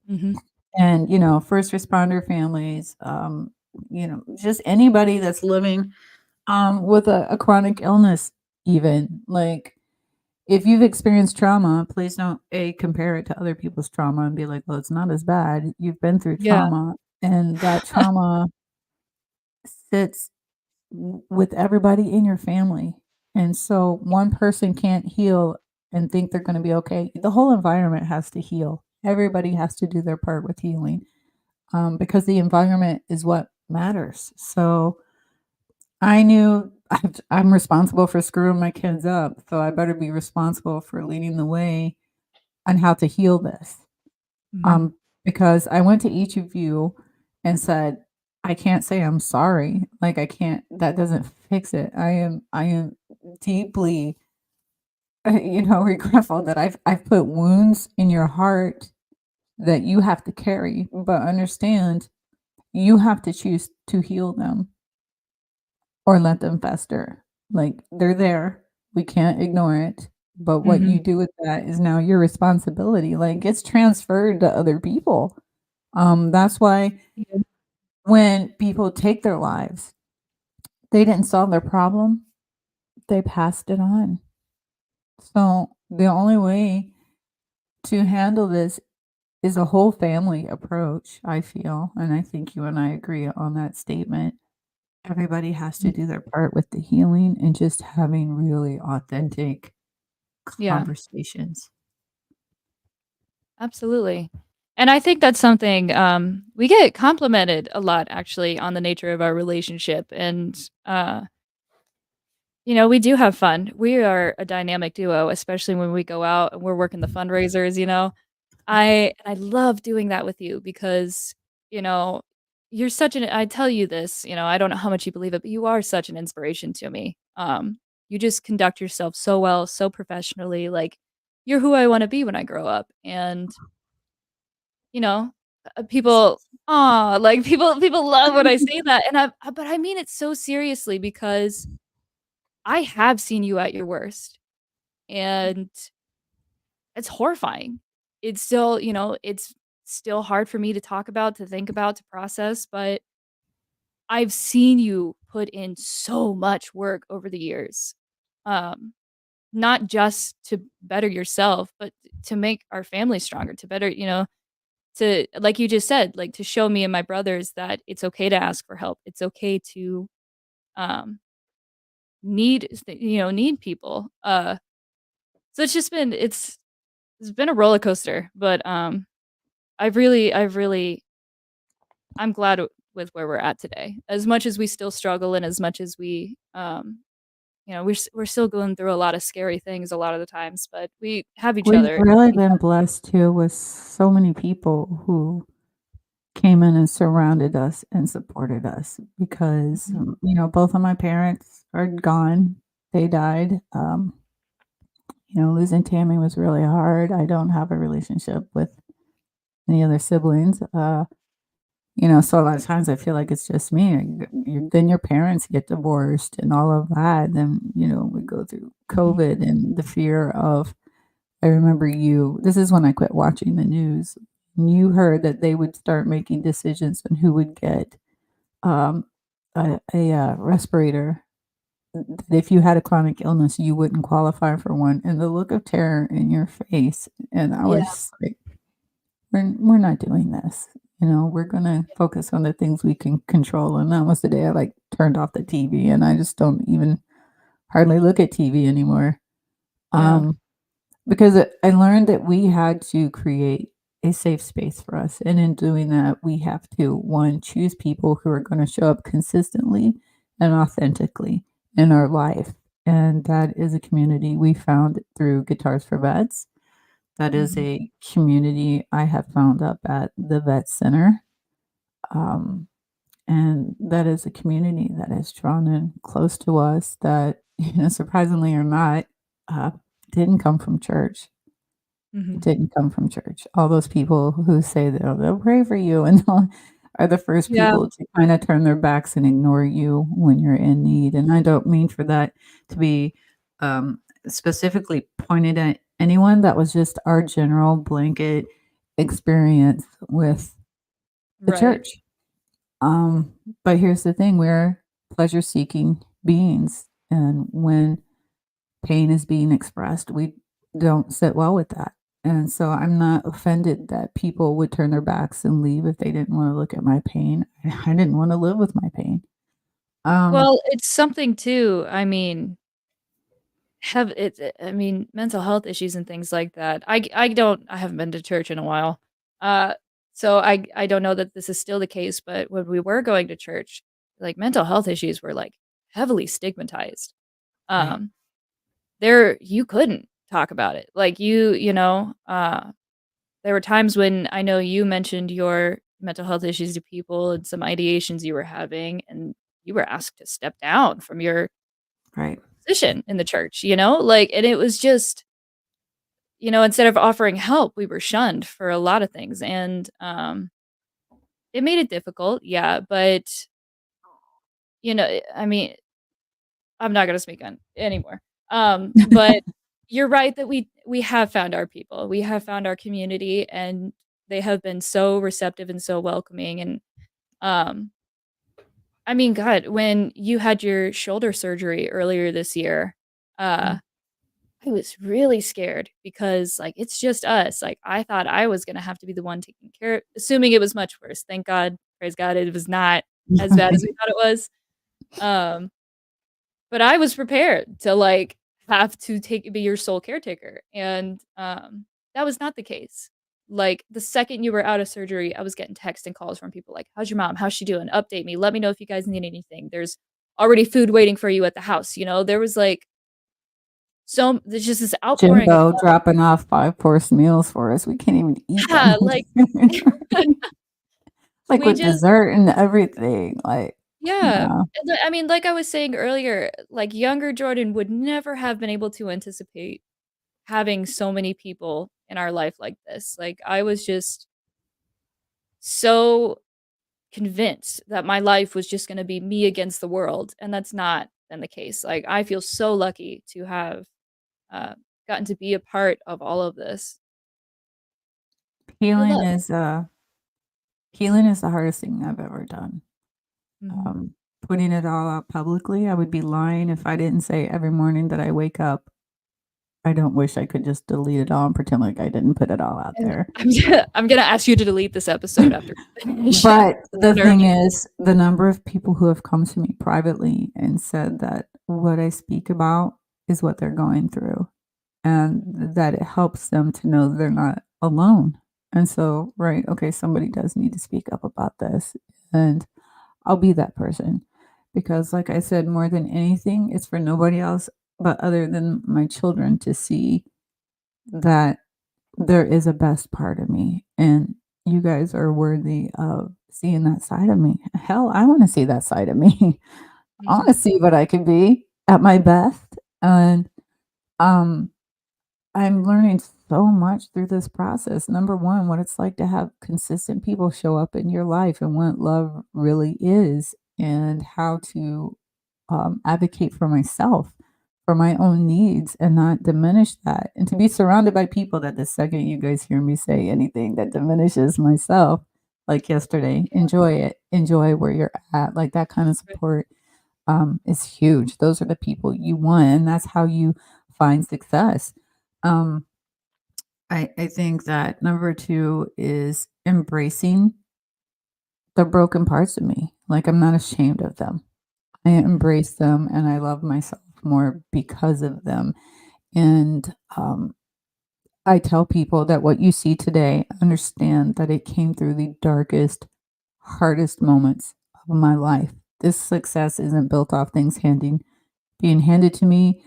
Mhm. And, first responder families, just anybody that's living, with a chronic illness even, like, if you've experienced trauma, please don't, A, compare it to other people's trauma and be like, "Well, it's not as bad." You've been through Yeah. trauma, and that trauma sits with everybody in your family. And so one person can't heal and think they're going to be okay. The whole environment has to heal. Everybody has to do their part with healing, because the environment is what matters. So I knew I'm responsible for screwing my kids up. So I better be responsible for leading the way on how to heal this. Mhm. Um, because I went to each of you and said, "I can't say I'm sorry. Like, I can't, that doesn't fix it. I am deeply, regretful that I've put wounds in your heart that you have to carry, but understand you have to choose to heal them or let them fester. Like, they're there. We can't ignore it. But what you Mhm. do with that is now your responsibility. Like, gets transferred to other people. That's why Yeah. when people take their lives, they didn't solve their problem, they passed it on. So the only way to handle this is a whole family approach, I feel, and I think you and I agree on that statement. Everybody has to do their part with the healing and just having really authentic Yeah. conversations. Absolutely. And I think that's something, we get complimented a lot actually on the nature of our relationship, and, we do have fun. We are a dynamic duo, especially when we go out and we're working the fundraisers. I love doing that with you because, you know, you're such an I tell you this, I don't know how much you believe it, but you are such an inspiration to me. You just conduct yourself so well, so professionally, like, you're who I wanna be when I grow up, and you know, people like, people love when I say that, and but I mean it so seriously because I have seen you at your worst, and it's horrifying. It's still hard for me to talk about, to think about, to process, but I've seen you put in so much work over the years, um, not just to better yourself, but to make our family stronger, to better, to like you just said, like, to show me and my brothers that it's okay to ask for help. It's okay to, um, need people. So it's been a roller coaster, but, I've really I'm glad with where we're at today. As much as we still struggle and as much as we're still going through a lot of scary things a lot of the times, but we have each We've other. really been blessed too with so many people who came in and surrounded us and supported us because, Mhm. both of my parents are gone. They died. Losing Tammy was really hard. I don't have a relationship with any other siblings. So a lot of times I feel like it's just me. Then your parents get divorced and all of that. Then, we go through Mhm. COVID and the fear of I remember this is when I quit watching the news. You heard that they would start making decisions on who would get, um, a respirator, that if you had a chronic illness, you wouldn't qualify for one, and the look of terror in your face, and I Yeah. was just like, we're not doing this, we're gonna focus on the things we can control," and that was the day I, like, turned off the TV, and I just don't even hardly look at TV anymore, Yeah. um, because I learned that we had to create a safe space for us, and in doing that, we have to, 1, choose people who are gonna show up consistently and authentically in our life, and that is a community we found through Guitars for Vets. That is Mhm. a community I have found up at the vet center, um, and that is a community that is drawn in close to us that, surprisingly or not, uh, didn't come from church. It Mhm. didn't come from church. All those people who say they'll pray for you and they'll are the first Yeah. people to kinda turn their backs and ignore you when you're in need, and I don't mean for that to be, specifically pointed at anyone. That was just our general blanket experience with the Right. church. Um, but here's the thing, we're pleasure-seeking beings, and when pain is being expressed, we don't sit well with that. And so I'm not offended that people would turn their backs and leave if they didn't wanna look at my pain. I didn't wanna live with my pain. Um, Well, it's something too, I mean, I mean, mental health issues and things like that. I haven't been to church in a while. Uh, so I don't know that this is still the case, but when we were going to church, like, mental health issues were, like, heavily stigmatized. right, Um, there you couldn't talk about it. Like, there were times when I know you mentioned your mental health issues to people and some ideations you were having, and you were asked to step down from your right. position in the church, Like, and it was just, instead of offering help, we were shunned for a lot of things, and, it made it difficult, yeah, but, I mean, I'm not gonna speak on anymore. But you're right that we have found our people. We have found our community, and they have been so receptive and so welcoming, and, um, I mean, God, when you had your shoulder surgery earlier this year, Mm. uh I was really scared because, like, it's just us, like, I thought I was gonna have to be the one taking care assuming it was much worse. Thank God, praise God, it was not as bad as we thought it was. Um, but I was prepared to, like, have to be your sole caretaker, and, that was not the case. Like, the second you were out of surgery, I was getting texts and calls from people like, "How's your mom? How's she doing? Update me. Let me know if you guys need anything. There's already food waiting for you at the house," There was, like, there's just this outpouring of Jimbo love. dropping off 5-course meals for us. We can't even eat them. Yeah, like Like, we with just dessert and everything, like, yeah, yeah. and I mean, like I was saying earlier, like, younger Jordan would never have been able to anticipate having so many people in our life like this. Like, I was just so convinced that my life was just gonna be me against the world, and that's not been the case. Like, I feel so lucky to have, uh, gotten to be a part of all of this. You're Healing loved. is, uh healing is the hardest thing I've ever done. Mhm. Um, Putting it all out publicly, I would be lying if I didn't say every morning that I wake up, I don't wish I could just delete it all and pretend like I didn't put it all out And there. I'm gonna ask you to delete this episode after we finish. I'm But so the thing nervous. is, the number of people who have come to me privately and said that what I speak about is what they're going through, and that it helps them to know they're not alone. And so, right, okay, somebody does need to speak up about this, and I'll be that person because, like I said, more than anything, it's for nobody else but other than my children to see that there is a best part of me, and you guys are worthy of seeing that side of me. Hell, I wanna see that side of me. I wanna Mhm. see what I can be at my best, and, um, I'm learning so much through this process. Number 1, what it's like to have consistent people show up in your life and what love really is, and how to, advocate for myself for my own needs and not diminish that. And to be surrounded by people that the second you guys hear me say anything that diminishes myself, like yesterday, enjoy it, enjoy where you're at. Like that kind of Right. support is huge. Those are the people you want, and that's how you find success. Um, I think that number two is embracing the broken parts of me. Like I'm not ashamed of them. I embrace them and I love myself more because of them. And I tell people that what you see today, understand that it came through the darkest, hardest moments of my life. This success isn't built off things being handed to me.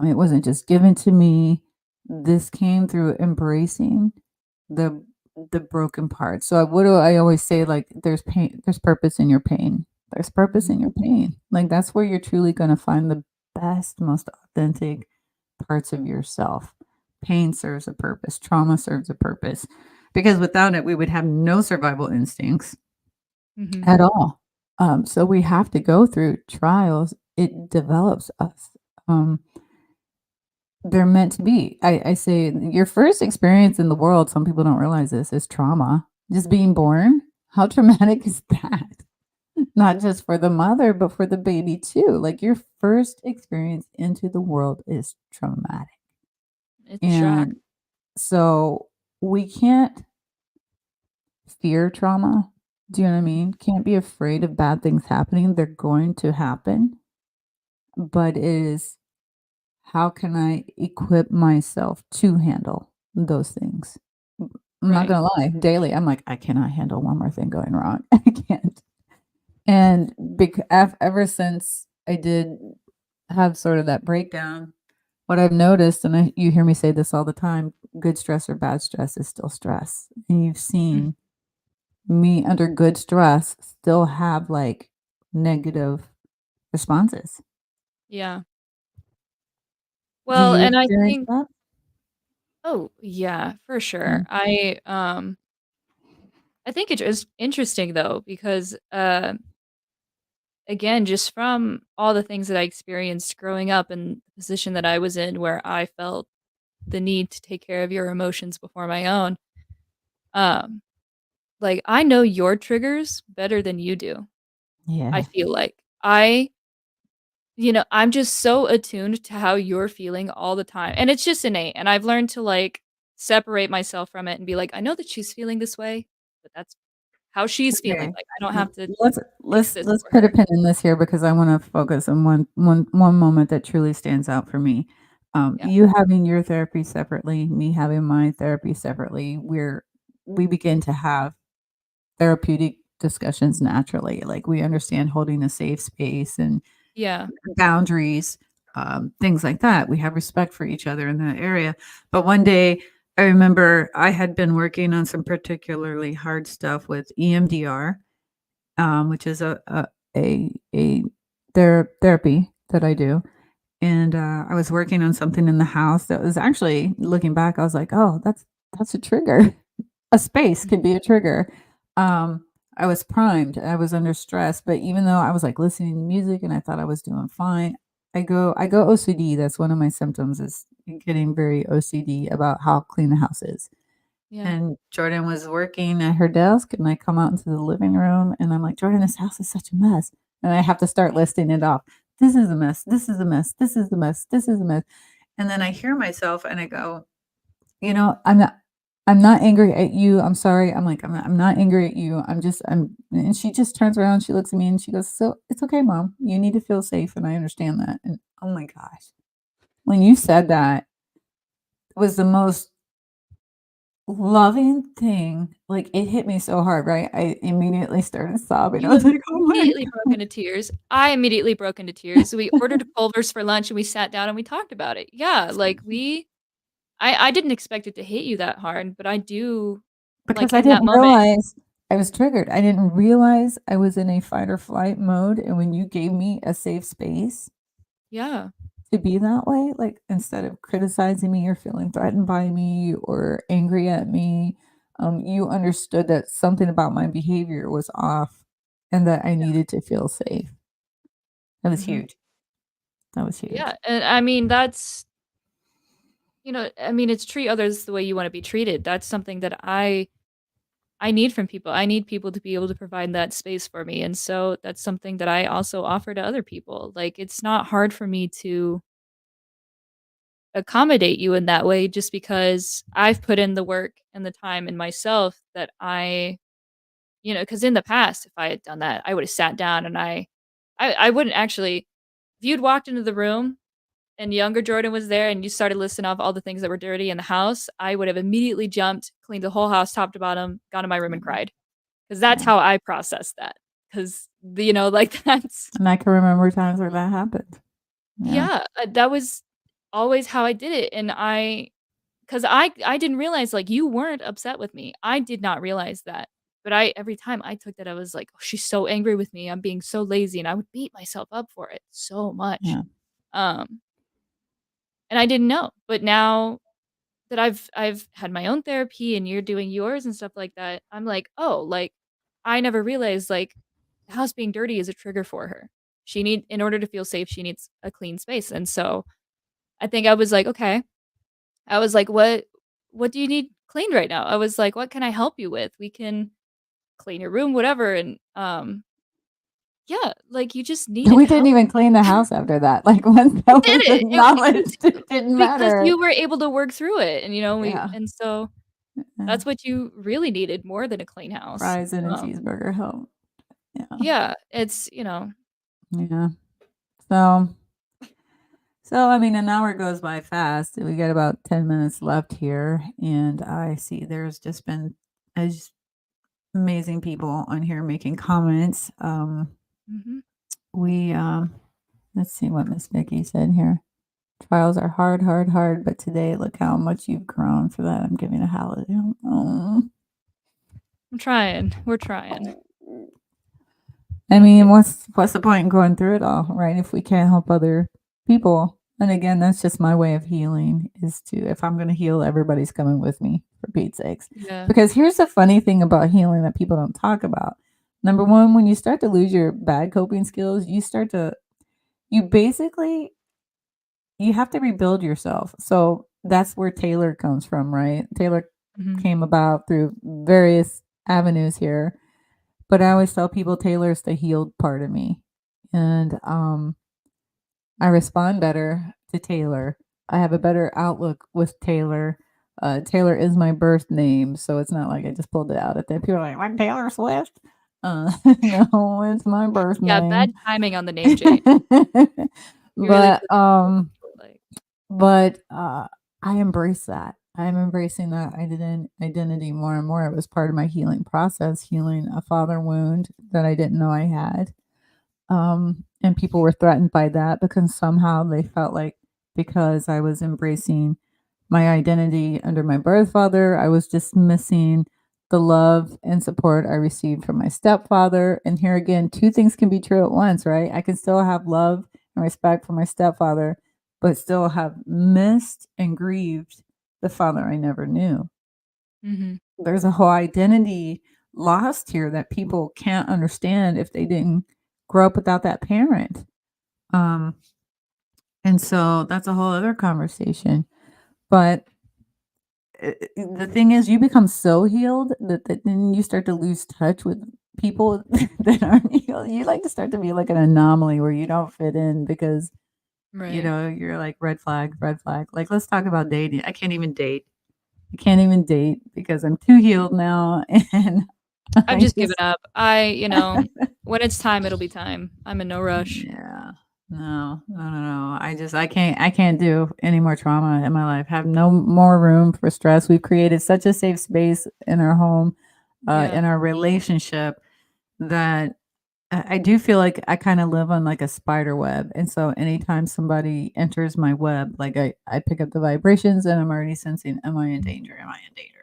It wasn't just given to me. This came through embracing the the broken parts. So what do I always say? Like there's pain, there's purpose in your pain. There's purpose in your pain. Like that's where you're truly gonna find the best, most authentic parts of yourself. Pain serves a purpose, trauma serves a purpose. Because without it, we would have no survival instincts Mhm. at all. So we have to go through trials. It develops us. Um, they're meant to be. I say your first experience in the world, some people don't realize this, is trauma. Just being born. How traumatic is that? Not just for the mother, but for the baby too. Like your first experience into the world is traumatic. It's a shock. And so we can't fear trauma. Do you know what I Mhm. mean? Can't be afraid of bad things happening. They're going to happen. But it is how can I equip myself to handle those things? I'm not Right. gonna lie, daily, I'm like, "I cannot handle one more thing going wrong." I can't. And ever since I did have sort of that breakdown, what I've noticed, and you hear me say this all the time, good stress or bad stress is still stress. And you've Mm. seen me under good stress still have, like, negative responses. Yeah. Do Well, you and I experience think that? oh, yeah, for Yeah. sure. I think it's just interesting though because, again, just from all the things that I experienced growing up and the position that I was in where I felt the need to take care of your emotions before my own, um, like, I know your triggers better than you do, I Yeah. feel like. I'm just so attuned to how you're feeling all the time, and it's just innate, and I've learned to, like, separate myself from it and be like, "I know that she's feeling this way, but that's how she's feeling, Okay. like, I don't have to Let's fix let's this let's for put a her." pin in this here because I wanna focus on one moment that truly stands out for me. Yeah. You having your therapy separately, me having my therapy separately, we begin to have therapeutic discussions naturally. Like, we understand holding a safe space and Yeah. boundaries, things like that. We have respect for each other in that area. But one day, I remember I had been working on some particularly hard stuff with EMDR, which is a therapy that I do. And I was working on something in the house that was actually looking back, I was like, oh, that's a trigger. A space Mhm. could be a trigger. Um, I was primed. I was under stress, but even though I was like listening to music and I thought I was doing fine, I go OCD. That's one of my symptoms is getting very OCD about how clean the house is. Yeah. And Jordan was working at her desk, and I come out into the living room, and I'm like, "Jordan, this house is such a mess." And I have to start listing it off. "This is a mess. This is a mess. This is a mess. This is a mess." And then I hear myself and I go, "You know, I'm not angry at you. I'm sorry." I'm like, "I'm not angry at you. I'm" and she just turns around, she looks at me and she goes, "So, it's okay, mom. You need to feel safe, and I understand that." And oh my gosh, when you said that, it was the most loving thing, like, it hit me so hard, right? I immediately started sobbing. I You was like, "Oh my immediately broke into tears. I immediately broke into tears. We ordered Culver's for lunch, and we sat down, and we talked about it. Yeah, like, I didn't expect it to hit you that hard, but I do because like, I in that didn't moment. realize I was triggered. I didn't realize I was in a fight or flight mode, and when you gave me a safe space Yeah. to be that way, like, instead of criticizing me or feeling threatened by me or angry at me, you understood that something about my behavior was off and that I needed to feel safe. That was Mhm. huge. That was huge. Yeah, and I mean, that's I mean, it's treat others the way you wanna be treated. That's something that I need from people. I need people to be able to provide that space for me, and so that's something that I also offer to other people. Like, it's not hard for me to accommodate you in that way just because I've put in the work and the time in myself that because in the past, if I had done that, I would've sat down and I wouldn't actually if you'd walked into the room and younger Jordan was there and you started listing off all the things that were dirty in the house, I would have immediately jumped, cleaned the whole house top to bottom, gone to my room and Mhm. cried. 'Cause that's Yeah. how I process that. 'Cause, like, that's And I can remember times where that happened. Yeah. yeah, that was always how I did it, and 'cause I didn't realize, like, you weren't upset with me. I did not realize that, but every time I took that, I was like, "Oh, she's so angry with me. I'm being so lazy," and I would beat myself up for it so much. Yeah. Um, and I didn't know, but now that I've had my own therapy and you're doing yours and stuff like that, I'm like, "Oh, like, I never realized, like, the house being dirty is a trigger for her. In order to feel safe, she needs a clean space." And so, I think I was like, "Okay." I was like, What do you need cleaned right now?" I was like, "What can I help you with? We can clean your room, whatever." And, yeah, like, you just needed We didn't help. even clean the house after that. Like, once We that did was it. acknowledged, it didn't Because matter. you were able to work through it, and, Yeah. and so Yeah. that's what you really needed more than a clean house. Fries and a cheeseburger help. Yeah. Yeah, Yeah. So I mean, an hour goes by fast. We got about 10 minutes left here, and I see there's just been just amazing people on here making comments. Mhm. We let's see what Miss Vicky said here. Trials are hard, hard, hard, but today look how much you've grown. For that, I'm giving a holiday. Oh. I'm trying. We're trying. I Thank you. mean, what's the point in going through it all, right? If we can't help other people. And again, that's just my way of healing is to if I'm gonna heal, everybody's coming with me for Pete's sakes. Yeah. Because here's the funny thing about healing that people don't talk about. Number one, when you start to lose your bad coping skills, you basically you have to rebuild yourself. So that's where Taylor comes from, right? Taylor Mhm. came about through various avenues here. But I always tell people Taylor's the healed part of me. And I respond better to Taylor. I have a better outlook with Taylor. Taylor is my birth name, so it's not like I just pulled it out at that. People are like, "I'm Taylor Swift." No, it's my birth Yeah, name. bad timing on the name change. You really But put like I embrace that. I'm embracing that identity more and more. It was part of my healing process, healing a father wound that I didn't know I had. And people were threatened by that because somehow they felt like because I was embracing my identity under my birth father, I was dismissing the love and support I received from my stepfather. And here again, two things can be true at once, right? I can still have love and respect for my stepfather, but still have missed and grieved the father I never knew. Mhm. There's a whole identity lost here that people can't understand if they didn't grow up without that parent. Um, and so that's a whole other conversation. But the thing is, you become so healed that then you start to lose touch with people that aren't healed. You like to start to be like an anomaly where you don't fit in because Right. you're like red flag, red flag. Like let's talk about dating. I can't even date. I can't even date because I'm too healed now, and I've I just given just up. When it's time, it'll be time. I'm in no rush. yeah. No, no, no, no. I can't do any more trauma in my life. Have no more room for stress. We've created such a safe space in our home, Yeah. in our relationship that I do feel like I kind of live on like a spider web. And so anytime somebody enters my web, like I pick up the vibrations and I'm already sensing, am I in danger? Am I in danger?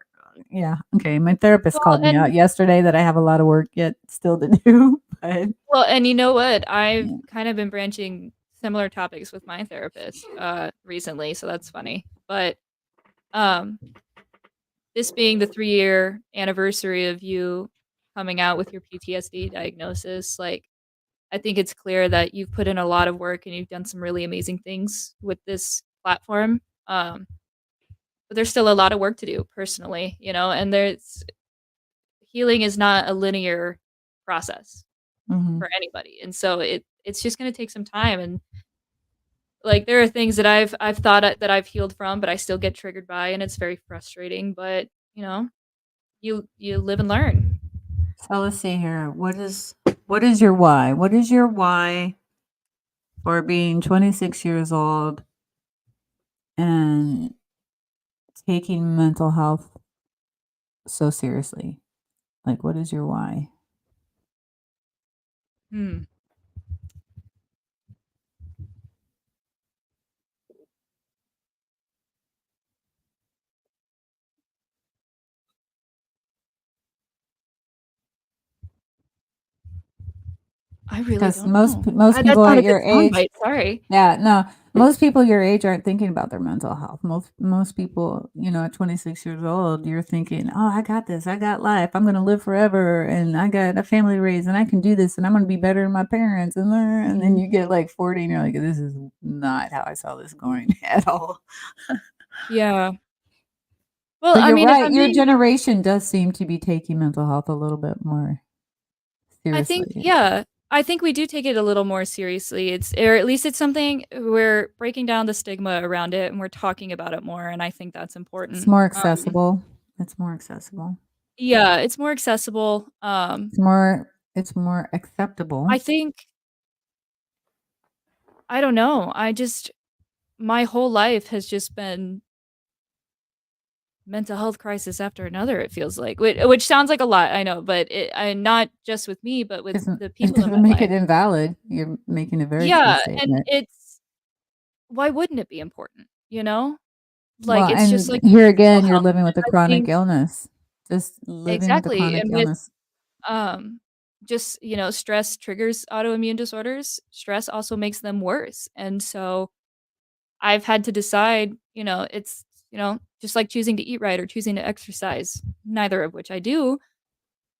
Yeah. Okay. My therapist Well, called me and out yesterday that I have a lot of work yet still to do. But you know what? I've yeah. kind of been branching similar topics with my therapist, recently, so that's funny. But, um, this being the 3-year anniversary of you coming out with your PTSD diagnosis, like, I think it's clear that you've put in a lot of work and you've done some really amazing things with this platform. But there's still a lot of work to do personally, and healing is not a linear process Hmm. for anybody. And so it's just going to take some time. And like, there are things that I've thought that I've healed from, but I still get triggered by, and it's very frustrating, but you live and learn. So let's see here. What is your why? What is your why for being 26 years old and taking mental health so seriously? Like, what is your why? Hmm. I really Because don't know. most That's people not at a good your age, soundbite, sorry. yeah, no, most people your age aren't thinking about their mental health. Most people, at 26 years old, you're thinking, "Oh, I got this. I got life. I'm gonna live forever, and I got a family to raise, and I can do this, and I'm gonna be better than my parents." And then Mhm. you get like 40, and you're like, "This is not how I saw this going at all." Yeah. Well, But I you're mean, if right. I'm Your being generation does seem to be taking mental health a little bit more I think seriously. yeah, I think we do take it a little more seriously. Or at least it's something we're breaking down the stigma around it, and we're talking about it more, and I think that's It's important. more accessible. It's more accessible. Yeah, it's more accessible. It's more acceptable. I think I don't know. I just my whole life has just been mental health crisis after another, it feels like, which sounds like a lot, I know, but not just with me, but with Doesn't the it people in my doesn't make life. it invalid. You're making a very true Yeah, and statement. it's why wouldn't it be important, you know? Well, Like, it's just and like here mental again, you're health, living with and a I chronic think illness. Just living with a exactly, chronic and with, illness. um, just, stress triggers autoimmune disorders, stress also makes them worse, and so I've had to decide, it's, just like choosing to eat right or choosing to exercise, neither of which I do.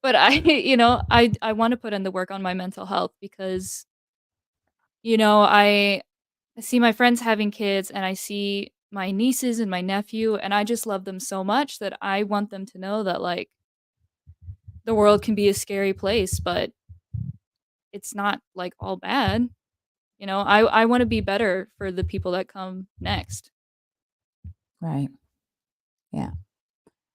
But I I wanna put in the work on my mental health because, I see my friends having kids, and I see my nieces and my nephew, and I just love them so much that I want them to know that, like, the world can be a scary place, but it's not, like, all bad, I wanna be better for the people that come next. Right. Yeah.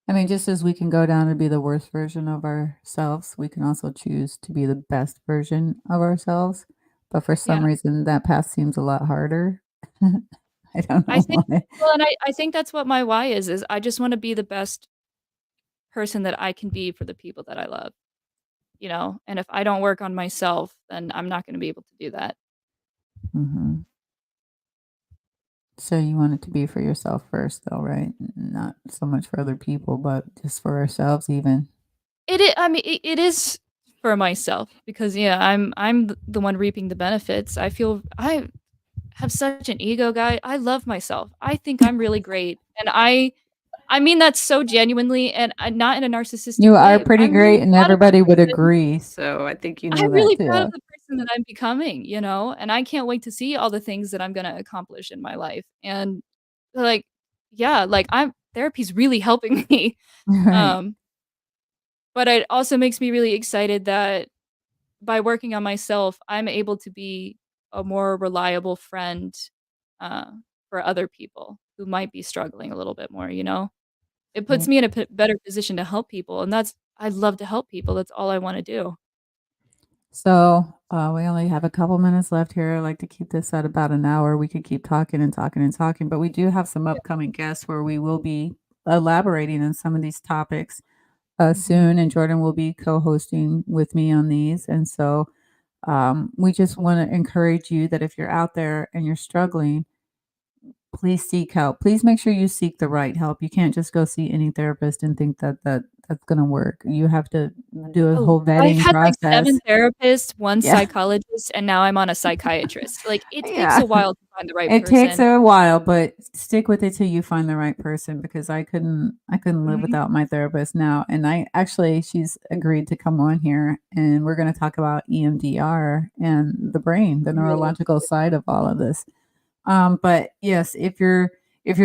I mean, just as we can go down and be the worst version of ourselves, we can also choose to be the best version of ourselves. But for Yeah. some reason, that path seems a lot harder. I don't I know think why. well, and I think that's what my why is I just wanna be the best person that I can be for the people that I love. And if I don't work on myself, then I'm not gonna be able to do that. Mhm. So you want it to be for yourself first, though, right? Not so much for other people, but just for ourselves, even. I mean, it is for myself because, yeah, I'm the one reaping the benefits. I have such an ego, guy. I love myself. I think I'm really great, and I mean that so genuinely and, not in a narcissistic You are way. pretty I'm really great, and proud of the everybody would person agree. So I think you know I'm that really proud of too. the person that I'm becoming, and I can't wait to see all the things that I'm gonna accomplish in my life, and, like, yeah, like, I'm therapy's really helping me, Right. um, but it also makes me really excited that by working on myself, I'm able to be a more reliable friend, uh, for other people who might be struggling a little bit more, you know? It puts Right. me in a better position to help people, and I love to help people, that's all I wanna do. So we only have a couple minutes left here. I like to keep this at about an hour. We could keep talking and talking and talking, but we do have some upcoming guests where we will be elaborating on some of these topics Mhm. soon, and Jordan will be co-hosting with me on these. And so we just want to encourage you that if you're out there and you're struggling, please seek help. Please make sure you seek the right help. You can't just go see any therapist and think that that's gonna work. You have to do a Oh, whole I've vetting had, like, process. 7 therapists, 1 Yeah. psychologist, and now I'm on a psychiatrist. Like, it takes Yeah. a while to find the right It takes person. a while, but stick with it till you find the right person because I couldn't live Mhm. without my therapist now. And I actually she's agreed to come on here and we're going to talk about EMDR and the brain, the Really? neurological side of all of this. But yes, if you're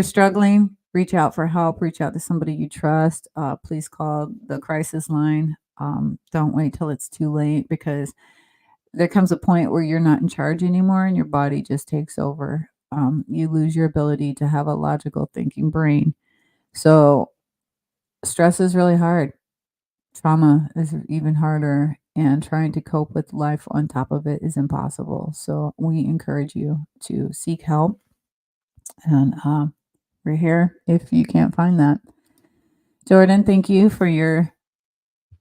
struggling, reach out for help, reach out to somebody you trust. Please call the crisis line. Don't wait till it's too late because there comes a point where you're not in charge anymore and your body just takes over. You lose your ability to have a logical thinking brain. So stress is really hard. Trauma is even harder, and trying to cope with life on top of it is impossible. So we encourage you to seek help, and we're here if you can't find that. Jordan, thank you for your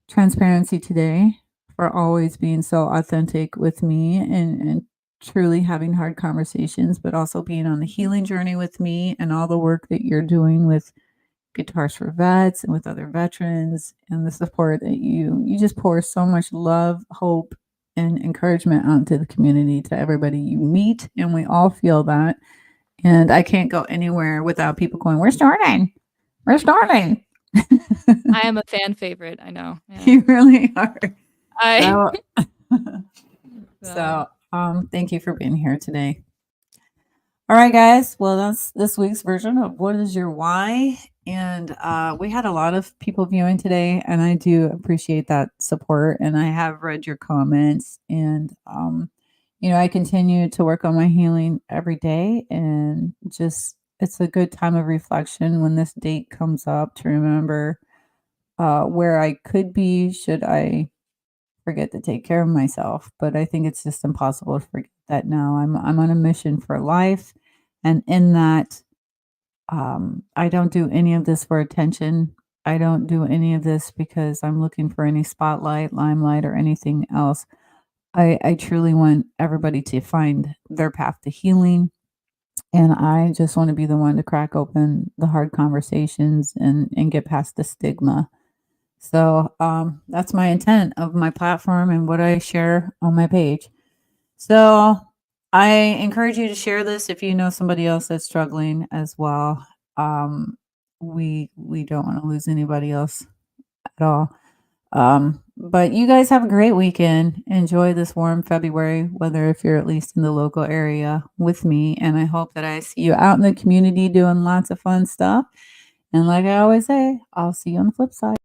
transparency today, for always being so authentic with me and truly having hard conversations, but also being on the healing journey with me and all the work that you're doing with Guitars for Vets and with other veterans and the support that you just pour so much love, hope, and encouragement out to the community, to everybody you meet, and we all feel that. And I can't go anywhere without people going, "We're starting. We're starting." I am a fan favorite, I know, yeah. You really are. I So so thank you for being here today. All right, guys. Well, that's this week's version of What is Your Why? And we had a lot of people viewing today, and I do appreciate that support. And I have read your comments, and I continue to work on my healing every day, and just it's a good time of reflection when this date comes up to remember where I could be should I forget to take care of myself. But I think it's just impossible to forget that now. I'm on a mission for life, and in that, I don't do any of this for attention. I don't do any of this because I'm looking for any spotlight, limelight, or anything else. I truly want everybody to find their path to healing. And I just want to be the one to crack open the hard conversations and get past the stigma. So that's my intent of my platform and what I share on my page. So I encourage you to share this if you know somebody else that's struggling as well. We don't want to lose anybody else at all. But you guys have a great weekend. Enjoy this warm February weather if you're at least in the local area with me. And I hope that I see you out in the community doing lots of fun stuff. And like I always say, I'll see you on the flip side.